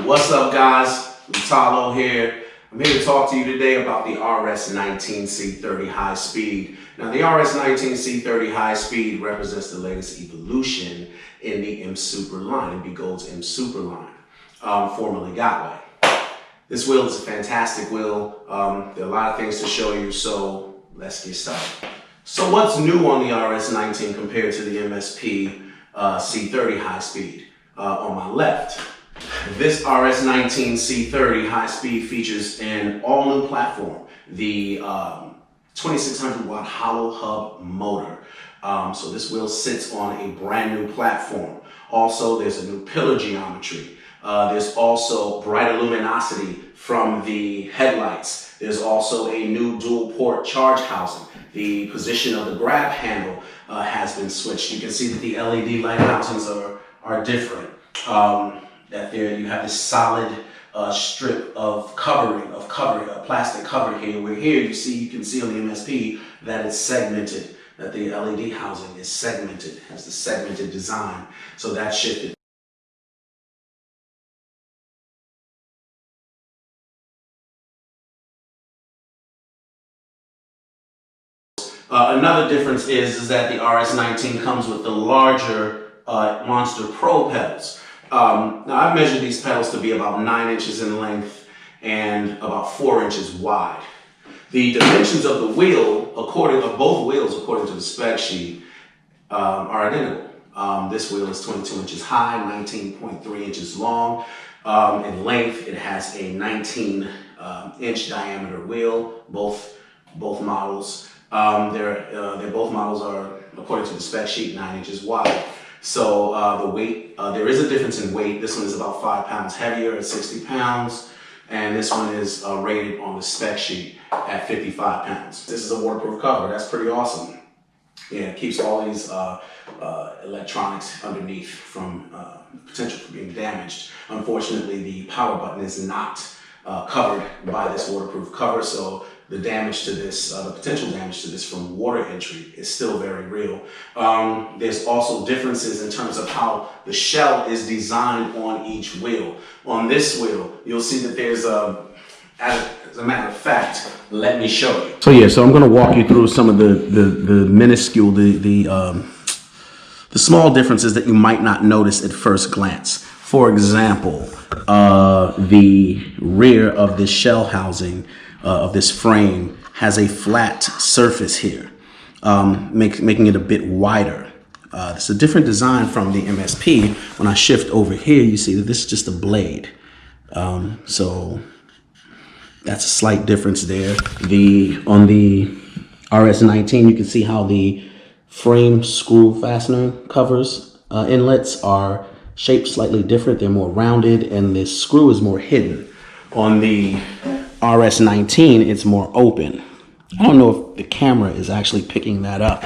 What's up, guys? Lutalo here. I'm here to talk to you today about the RS-19 C30 high speed. Now, the RS-19 C30 high speed represents the latest evolution in the M Super line, in Begode's M Super line, formerly Gotway. This wheel is a fantastic wheel. There are a lot of things to show you, so let's get started. So what's new on the RS-19 compared to the MSP C30 high speed? On my left, this RS-19 C30 high speed features an all-new platform, the 2600 watt hollow hub motor. So this wheel sits on a brand new platform. Also, there's a new pillar geometry. There's also brighter luminosity from the headlights. There's also a new dual port charge housing. The position of the grab handle has been switched. You can see that the LED light housings are different. That there you have this solid strip of covering, plastic cover here. Where here you can see on the MSP that it's segmented, that the LED housing is segmented, has the segmented design. So that's shifted. Another difference is that the RS-19 comes with the larger Monster Pro pedals. Now I've measured these pedals to be about 9 inches in length and about 4 inches wide. The dimensions of the wheel, of both wheels according to the spec sheet, are identical. This wheel is 22 inches high, 19.3 inches long. In length, it has a 19 inch diameter wheel, both models. Both models are, according to the spec sheet, 9 inches wide. So the weight, there is a difference in weight. This one is about 5 pounds heavier at 60 pounds. And this one is rated on the spec sheet at 55 pounds. This is a waterproof cover. That's pretty awesome. Yeah, it keeps all these electronics underneath from potential for being damaged. Unfortunately, the power button is not covered by this waterproof cover, so the damage to this, the potential damage to this from water entry is still very real. There's also differences in terms of how the shell is designed on each wheel. On this wheel, you'll see that there's as a matter of fact, let me show you. So I'm going to walk you through some of the minuscule, the small differences that you might not notice at first glance. For example, the rear of this shell housing of this frame has a flat surface here, making it a bit wider. It's a different design from the MSP. When I shift over here, you see that this is just a blade. So that's a slight difference there. On the RS-19, you can see how the frame screw fastener covers inlets are shaped slightly different. They're more rounded, and this screw is more hidden. On the RS-19, it's more open. I don't know if the camera is actually picking that up,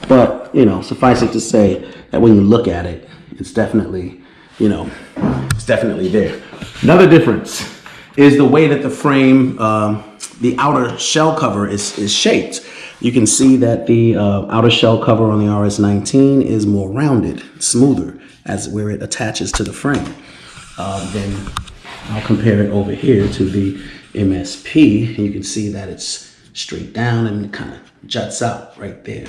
but suffice it to say that when you look at it, it's definitely, it's definitely there. Another difference is the way that the frame, the outer shell cover is shaped. You can see that the outer shell cover on the RS-19 is more rounded, smoother, as where it attaches to the frame. Then I'll compare it over here to the MSP, and you can see that it's straight down and it kind of juts out right there.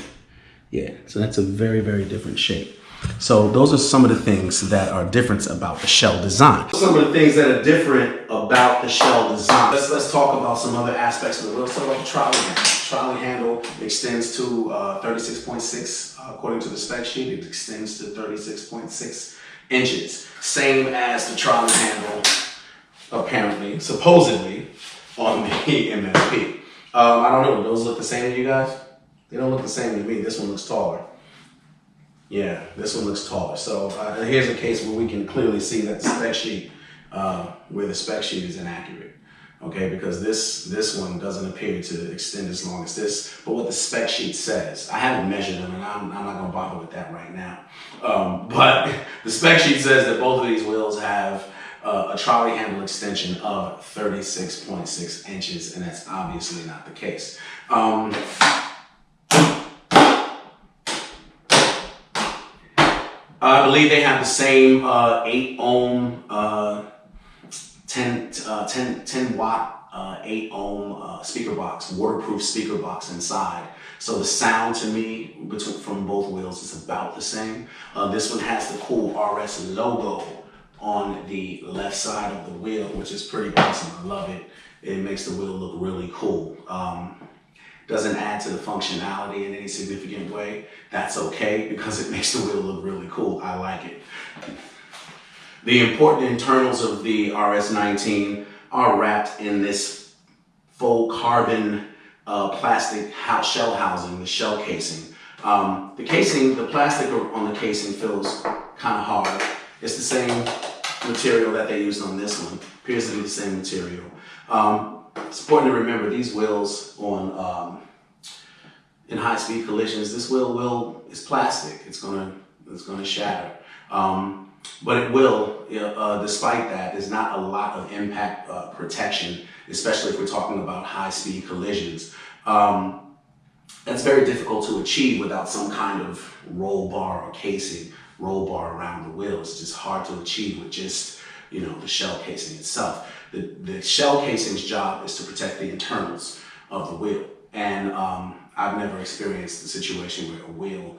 Yeah, so that's a very, very different shape. So those are some of the things that are different about the shell design. Some of the things that are different about the shell design. Let's talk about some other aspects of it. Let's talk about the trolley handle. Trolley handle extends to 36.6, according to the spec sheet. It extends to 36.6 inches. Same as the trolley handle, apparently, supposedly, on the MSP. I don't know, do those look the same to you guys? They don't look the same to me. This one looks taller. Yeah, this one looks taller. So here's a case where we can clearly see that the spec sheet, where the spec sheet is inaccurate. Okay, because this one doesn't appear to extend as long as this, but what the spec sheet says, I haven't measured them, and I'm not gonna bother with that right now. But the spec sheet says that both of these wheels have a trolley handle extension of 36.6 inches, and that's obviously not the case. I believe they have the same 8 ohm, 10 watt, 8 ohm speaker box, waterproof speaker box inside. So the sound to me from both wheels is about the same. This one has the cool RS logo on the left side of the wheel, which is pretty awesome. I love it. It makes the wheel look really cool. Doesn't add to the functionality in any significant way. That's okay because it makes the wheel look really cool. I like it. The important internals of the RS-19 are wrapped in this faux carbon plastic shell housing, the shell casing. The plastic on the casing feels kind of hard. It's the same material that they used on this one. Appears to be the same material. It's important to remember these wheels on in high-speed collisions. This wheel is plastic. It's gonna shatter. But it will, despite that, there's not a lot of impact protection, especially if we're talking about high-speed collisions. That's very difficult to achieve without some kind of roll bar or casing, roll bar around the wheel. It's just hard to achieve with just, the shell casing itself. The shell casing's job is to protect the internals of the wheel. And I've never experienced a situation where a wheel,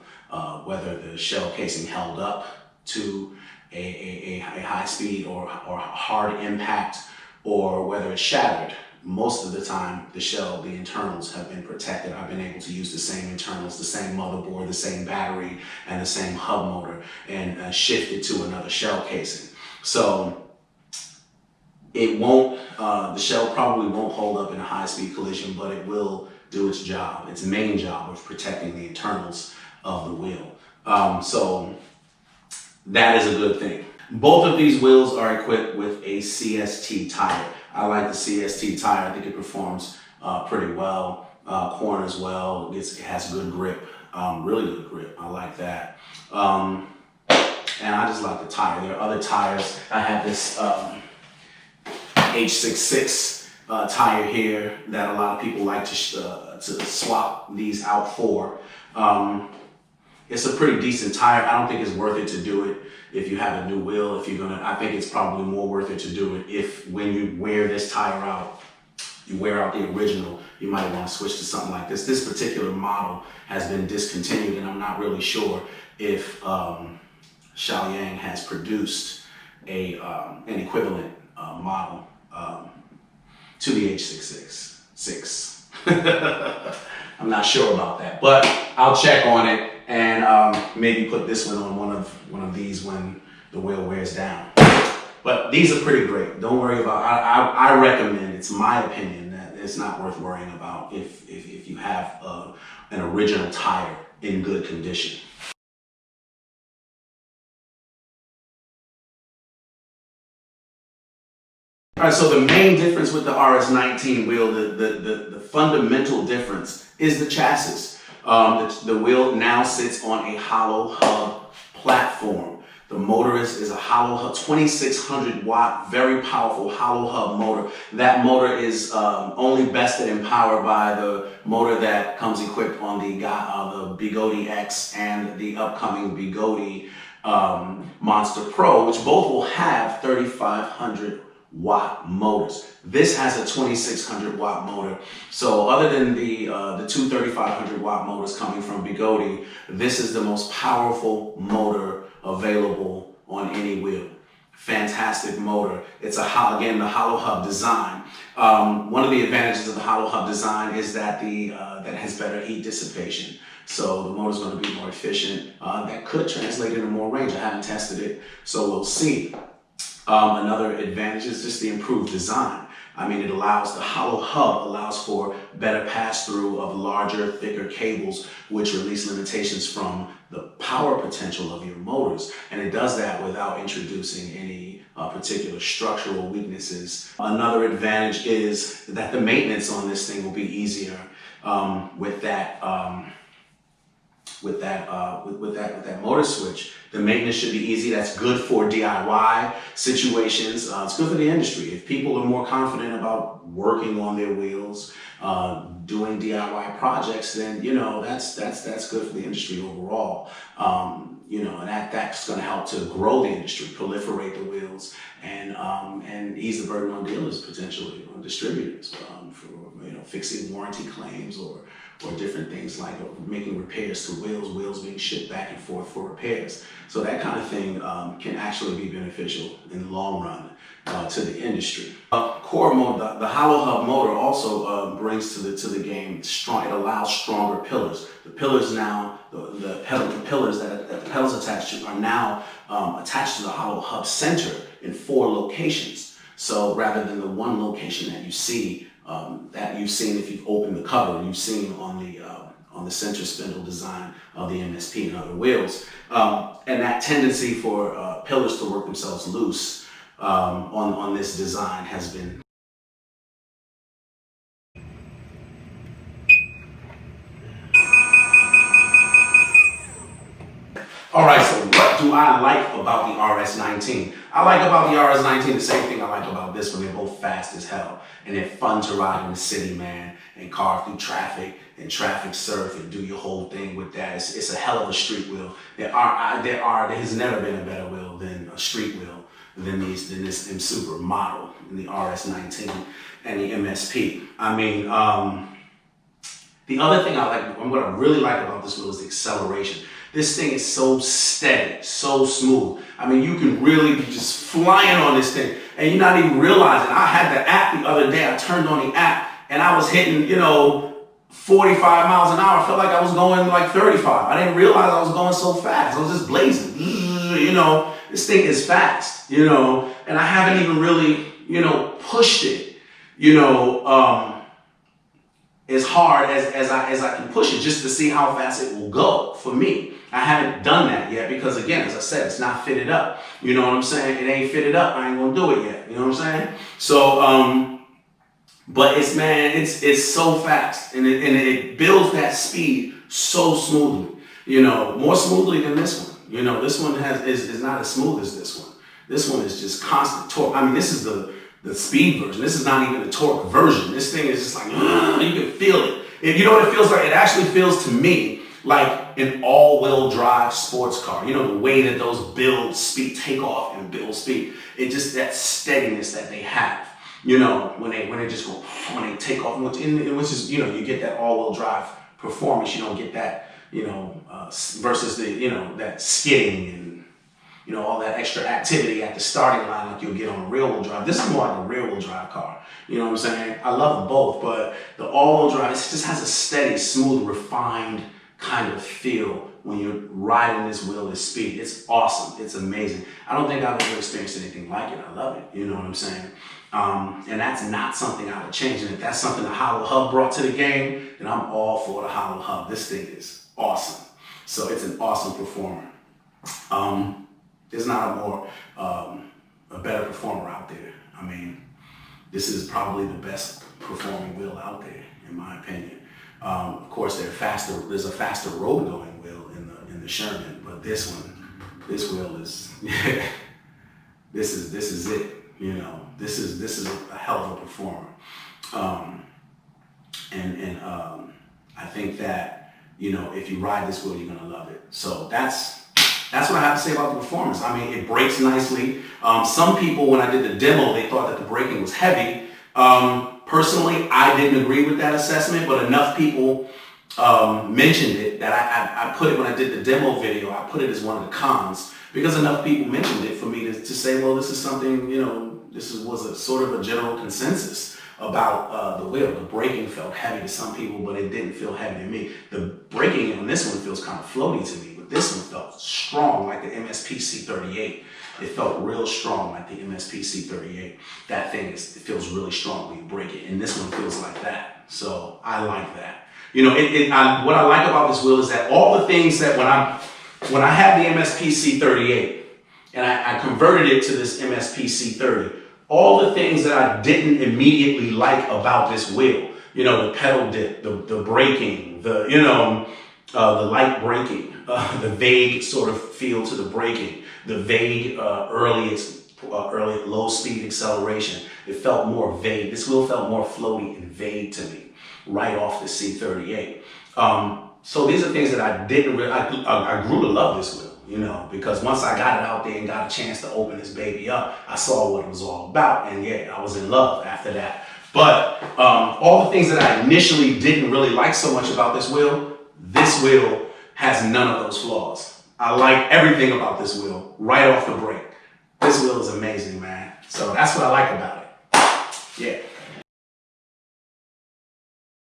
whether the shell casing held up to a high speed or hard impact, or whether it shattered. Most of the time, the internals have been protected. I've been able to use the same internals, the same motherboard, the same battery, and the same hub motor, and shift it to another shell casing. So it won't, the shell probably won't hold up in a high-speed collision, but it will do its job, its main job of protecting the internals of the wheel. So that is a good thing. Both of these wheels are equipped with a CST tire. I like the CST tire. I think it performs pretty well. Corners well. It has good grip, really good grip. I like that. And I just like the tire. There are other tires. I have this H66 tire here that a lot of people like to swap these out for. It's a pretty decent tire. I don't think it's worth it to do it if you have a new wheel. I think it's probably more worth it to do it if when you wear this tire out, you wear out the original, you might want to switch to something like this. This particular model has been discontinued, and I'm not really sure if Xiaoyang has produced an equivalent model to the H66. I'm not sure about that, but I'll check on it and maybe put this one on one of these when the wheel wears down. But these are pretty great. Don't worry about. I recommend. It's my opinion that it's not worth worrying about if you have an original tire in good condition. All right, so the main difference with the RS-19 wheel, the fundamental difference is the chassis. The wheel now sits on a hollow hub platform. The motor is a hollow hub, 2600 watt, very powerful hollow hub motor. That motor is only bested in power by the motor that comes equipped on the Begode X and the upcoming Begode Monster Pro, which both will have 3500 watt motors. This has a 2600 watt motor. So other than the two 3500 watt motors coming from Begode, this is the most powerful motor available on any wheel. Fantastic motor. It's again, the hollow hub design. One of the advantages of the hollow hub design is that that has better heat dissipation. So the motor's going to be more efficient. That could translate into more range. I haven't tested it, so we'll see. Another advantage is just the improved design. I mean, the hollow hub allows for better pass-through of larger, thicker cables, which release limitations from the power potential of your motors. And it does that without introducing any particular structural weaknesses. Another advantage is that the maintenance on this thing will be easier with that with that motor switch. The maintenance should be easy. That's good for DIY situations. It's good for the industry. If people are more confident about working on their wheels, doing DIY projects, then that's good for the industry overall. And that's going to help to grow the industry, proliferate the wheels, and ease the burden on dealers, potentially on distributors, for fixing warranty claims or different things like making repairs to wheels being shipped back and forth for repairs. So that kind of thing can actually be beneficial in the long run to the industry. Core mode, the hollow hub motor also brings to the game strong. It allows stronger pillars. The pillars now, the pillars that the pedals attached to are now attached to the hollow hub center in 4 locations. So rather than the one location that you see, that you've seen if you've opened the cover, you've seen on the center spindle design of the MSP and other wheels, and that tendency for pillars to work themselves loose on this design has been. All right, so what do I like about the RS-19? I like about the RS-19 the same thing I like about this one. They're both fast as hell, and they're fun to ride in the city, man, and carve through traffic and traffic surf and do your whole thing with that. It's a hell of a street wheel. There has never been a better wheel than a street wheel than this Super model in the RS-19 and the MSP. I mean, the other thing what I really like about this wheel is the acceleration. This thing is so steady, so smooth. I mean, you can really be just flying on this thing and you're not even realizing. I had the app the other day. I turned on the app and I was hitting, 45 miles an hour. I felt like I was going like 35. I didn't realize I was going so fast. I was just blazing. This thing is fast, and I haven't even really, pushed it, as hard as I can push it just to see how fast it will go for me. I haven't done that yet because, again, as I said, it's not fitted up. You know what I'm saying? It ain't fitted up. I ain't gonna do it yet. You know what I'm saying? So, but it's so fast and it builds that speed so smoothly. More smoothly than this one. This one is not as smooth as this one. This one is just constant torque. I mean, this is the speed version. This is not even the torque version. This thing is just like, you can feel it. You know what it feels like? It actually feels to me like an all-wheel drive sports car. The way that those build speed, take off and build speed. It just, that steadiness that they have. When they just go, when they take off, which is, you get that all-wheel drive performance. You don't get that, versus the, that skidding and, all that extra activity at the starting line like you'll get on a rear-wheel drive. This is more like a rear-wheel drive car. You know what I'm saying? I love them both, but the all-wheel drive, it just has a steady, smooth, refined kind of feel when you're riding this wheel at speed. It's awesome. It's amazing. I don't think I've ever experienced anything like it. I love it. You know what I'm saying? And that's not something I would change. And if that's something the hollow hub brought to the game, then I'm all for the hollow hub. This thing is awesome. So it's an awesome performer. There's not a better performer out there. I mean, this is probably the best performing wheel out there, in my opinion. Of course, there's a faster road going wheel in the Sherman, but this wheel is, this is it. This is a hell of a performer. I think that, if you ride this wheel, you're gonna love it. So that's what I have to say about the performance. I mean, it brakes nicely. Some people, when I did the demo, they thought that the braking was heavy. Personally, I didn't agree with that assessment, but enough people mentioned it that I put it, when I did the demo video, I put it as one of the cons, because enough people mentioned it for me to say, well, this is something, was a sort of a general consensus about the wheel. The braking felt heavy to some people, but it didn't feel heavy to me. The braking on this one feels kind of floaty to me, but this one felt strong like the MSP C38. It felt real strong like the MSP C38. That thing it feels really strong when you brake it, and this one feels like that. So I like that. What I like about this wheel is that all the things that when I had the MSP C38 and I converted it to this MSP C30, all the things that I didn't immediately like about this wheel, the pedal dip, the braking, the light braking, the vague sort of feel to the braking, the vague early low speed acceleration. It felt more vague. This wheel felt more floaty and vague to me right off the C38. So these are things that I didn't really, I grew to love this wheel, you know, because once I got it out there and got a chance to open this baby up, I saw what it was all about, and yeah, I was in love after that. But all the things that I initially didn't really like so much about this wheel has none of those flaws. I like everything about this wheel right off the break. This wheel is amazing, man. So that's what I like about it. Yeah.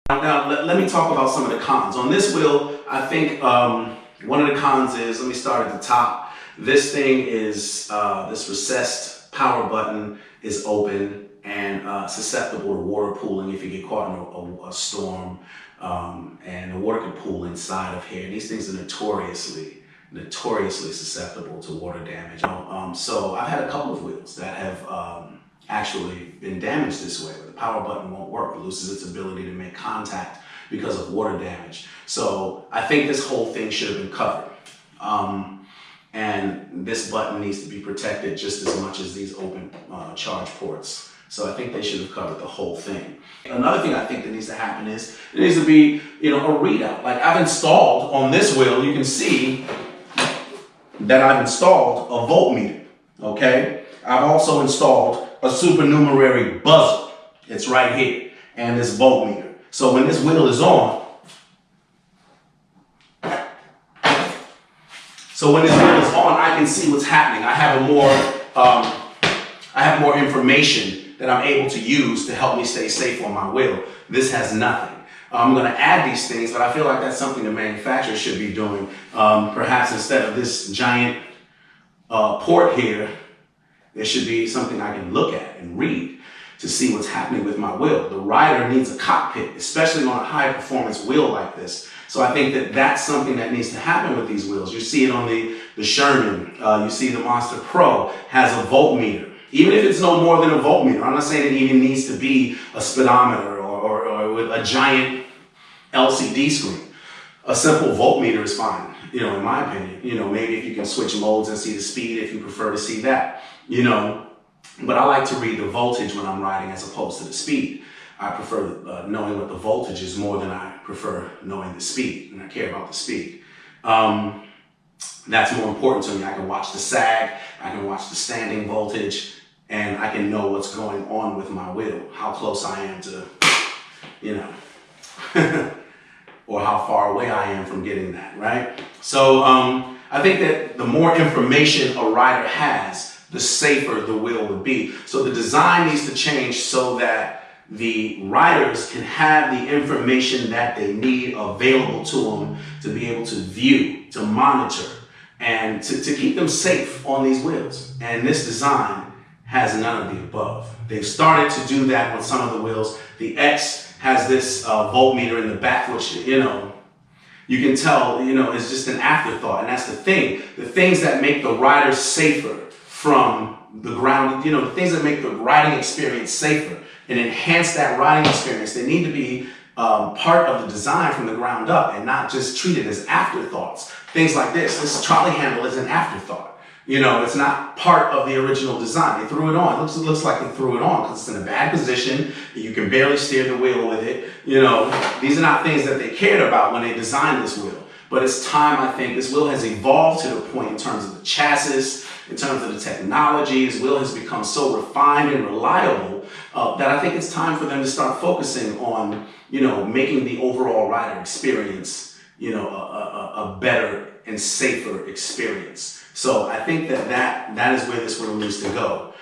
Now, let me talk about some of the cons. On this wheel, I think one of the cons is, let me start at the top. This thing is, this recessed power button is open and susceptible to water pooling if you get caught in a storm. And the water can pool inside of here. These things are notoriously susceptible to water damage. So I've had a couple of wheels that have actually been damaged this way, where the power button won't work, it loses its ability to make contact because of water damage. So I think this whole thing should have been covered. And this button needs to be protected just as much as these open charge ports. So I think they should have covered the whole thing. Another thing I think that needs to happen is, it needs to be, you know, a readout. Like I've installed on this wheel, you can see that I've installed a voltmeter, okay? I've also installed a supernumerary buzzer. It's right here, and this voltmeter. So when this wheel is on, I can see what's happening. I have more information that I'm able to use to help me stay safe on my wheel. This has nothing. I'm going to add these things, but I feel like that's something the manufacturer should be doing. Perhaps instead of this giant port here, there should be something I can look at and read to see what's happening with my wheel. The rider needs a cockpit, especially on a high performance wheel like this. So I think that that's something that needs to happen with these wheels. You see it on the Sherman. You see the Monster Pro has a voltmeter. Even if it's no more than a voltmeter, I'm not saying it even needs to be a speedometer or with a giant LCD screen. A simple voltmeter is fine, you know, in my opinion. You know, maybe if you can switch modes and see the speed if you prefer to see that, you know. But I like to read the voltage when I'm riding as opposed to the speed. I prefer knowing what the voltage is more than I prefer knowing the speed, and I care about the speed. That's more important to me. I can watch the sag, I can watch the standing voltage, and I can know what's going on with my wheel, how close I am to, you know, or how far away I am from getting that, right? So I think that the more information a rider has, the safer the wheel would be. So the design needs to change so that the riders can have the information that they need available to them to be able to view, to monitor, and to keep them safe on these wheels. And this design has none of the above. They've started to do that with some of the wheels. The X has this voltmeter in the back, which, you know, you can tell, you know, is just an afterthought. And that's the thing. The things that make the riders safer from the ground, you know, the things that make the riding experience safer and enhance that riding experience, they need to be part of the design from the ground up and not just treated as afterthoughts. Things like this. This trolley handle is an afterthought. You know, it's not part of the original design. They threw it on. It looks like they threw it on because it's in a bad position. You can barely steer the wheel with it. You know, these are not things that they cared about when they designed this wheel. But it's time, I think. This wheel has evolved to the point in terms of the chassis, in terms of the technology. This wheel has become so refined and reliable that I think it's time for them to start focusing on, you know, making the overall rider experience, you know, a better and safer experience. So I think that is where this wheel needs to go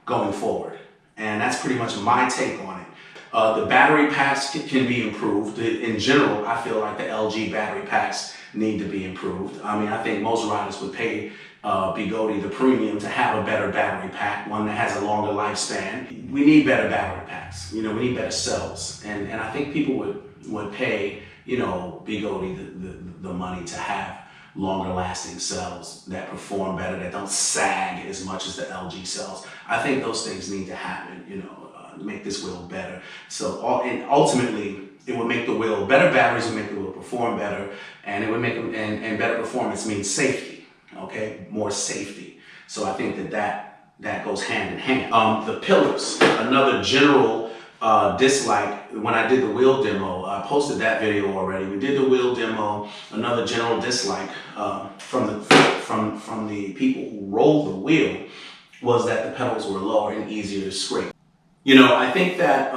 going forward. And that's pretty much my take on it. The battery packs can be improved. In general, I feel like the LG battery packs need to be improved. I mean, I think most riders would pay Begode the premium to have a better battery pack, one that has a longer lifespan. We need better battery packs. You know, we need better cells. And I think people would pay, you know, Begode the money to have longer lasting cells that perform better, that don't sag as much as the LG cells. I think those things need to happen, you know, make this wheel better. So, and ultimately, it would make the wheel, better batteries would make the wheel perform better, and it would make them, and better performance means safety, okay, more safety. So I think that goes hand in hand. The pillars, another general dislike. When I did the wheel demo, I posted that video already. We did the wheel demo. Another general dislike from the people who rolled the wheel was that the pedals were lower and easier to scrape. You know, I think that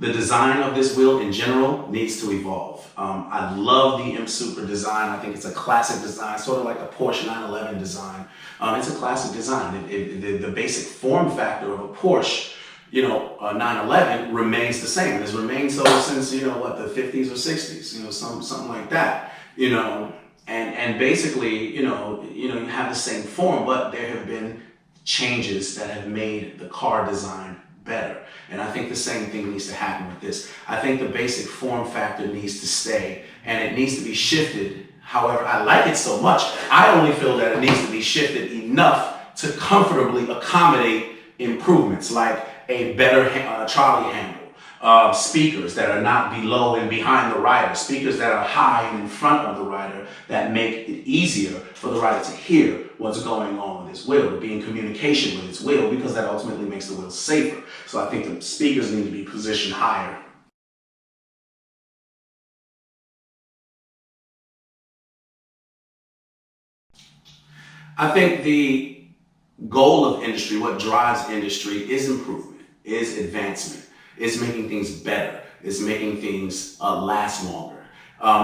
the design of this wheel in general needs to evolve. I love the M Super design. I think it's a classic design, sort of like the Porsche 911 design. It's a classic design. The basic form factor of a Porsche, you know, 911 remains the same. It's remained so since, you know, what, the 50s or 60s, you know, something like that, you know. And basically, you know, you have the same form, but there have been changes that have made the car design better. And I think the same thing needs to happen with this. I think the basic form factor needs to stay, and it needs to be shifted. However, I like it so much, I only feel that it needs to be shifted enough to comfortably accommodate improvements, like a better trolley handle, speakers that are not below and behind the rider, speakers that are high and in front of the rider that make it easier for the rider to hear what's going on with his wheel, to be in communication with its wheel, because that ultimately makes the wheel safer. So I think the speakers need to be positioned higher. I think the goal of industry, what drives industry, is improvement, is advancement, is making things better, is making things last longer.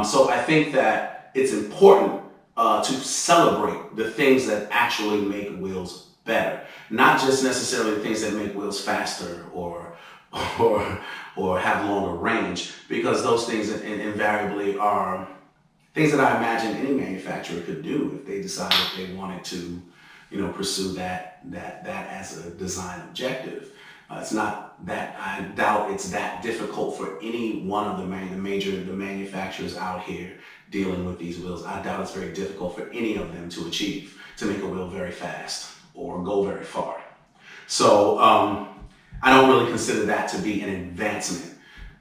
So I think that it's important to celebrate the things that actually make wheels better, not just necessarily the things that make wheels faster or have longer range, because those things invariably are things that I imagine any manufacturer could do if they decided they wanted to, you know, pursue that as a design objective. It's not that, I doubt it's that difficult for any one of the manufacturers out here dealing with these wheels. I doubt it's very difficult for any of them to achieve, to make a wheel very fast or go very far. So I don't really consider that to be an advancement.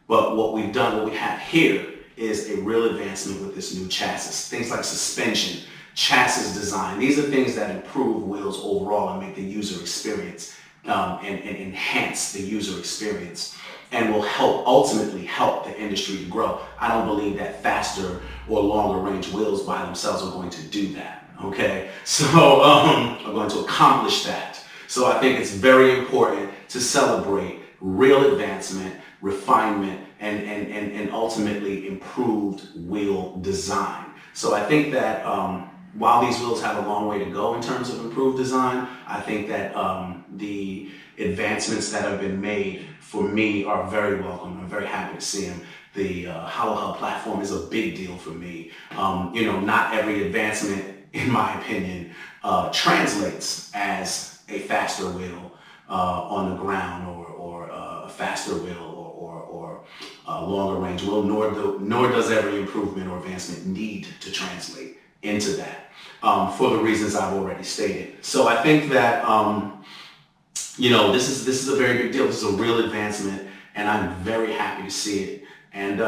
But what we have here is a real advancement with this new chassis. Things like suspension, chassis design. These are things that improve wheels overall and make the user experience and enhance the user experience, and will ultimately help the industry to grow. I don't believe that faster or longer range wheels by themselves are going to do that, okay? So are going to accomplish that. So I think it's very important to celebrate real advancement, refinement, and ultimately improved wheel design. So I think that while these wheels have a long way to go in terms of improved design, I think that the advancements that have been made for me are very welcome. I'm very happy to see them. The Hollow Hub platform is a big deal for me. You know, not every advancement, in my opinion, translates as a faster wheel on the ground, or a faster wheel, or a longer range wheel, nor does every improvement or advancement need to translate into that, for the reasons I've already stated. So I think that you know, this is a very big deal. This is a real advancement, and I'm very happy to see it. And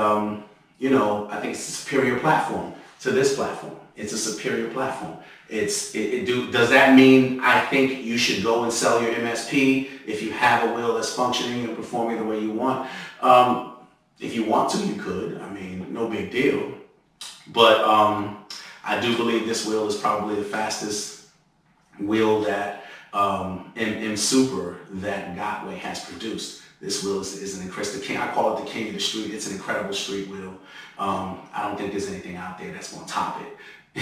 you know, I think it's a superior platform to this platform. It's a superior platform. Does that mean I think you should go and sell your MSP if you have a wheel that's functioning and performing the way you want? If you want to, you could. I mean, no big deal. But I do believe this wheel is probably the fastest wheel that M Super that Gotway has produced. This wheel is an incredible, I call it the king of the street. It's an incredible street wheel. I don't think there's anything out there that's going to top it.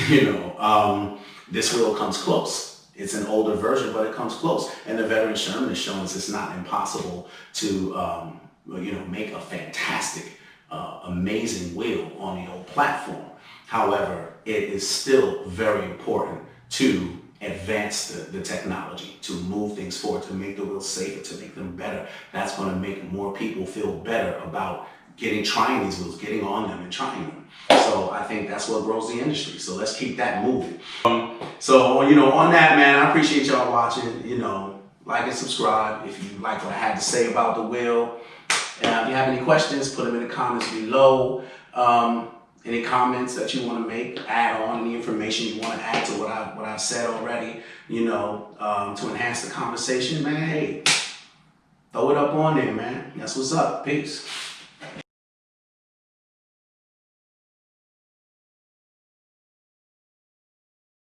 You know, this wheel comes close. It's an older version, but it comes close. And the veteran Sherman has shown us it's not impossible to, you know, make a fantastic, amazing wheel on the old platform. However, it is still very important to advance the technology, to move things forward, to make the wheels safer, to make them better. That's going to make more people feel better about trying these wheels, getting on them and trying them. So I think that's what grows the industry. So let's keep that moving. So, you know, on that, man, I appreciate y'all watching. You know, like and subscribe if you like what I had to say about the wheel. If you have any questions, put them in the comments below. Any comments that you want to make, add on, any information you want to add to what I've said already, you know, to enhance the conversation, man, hey, throw it up on there, man. That's what's up. Peace.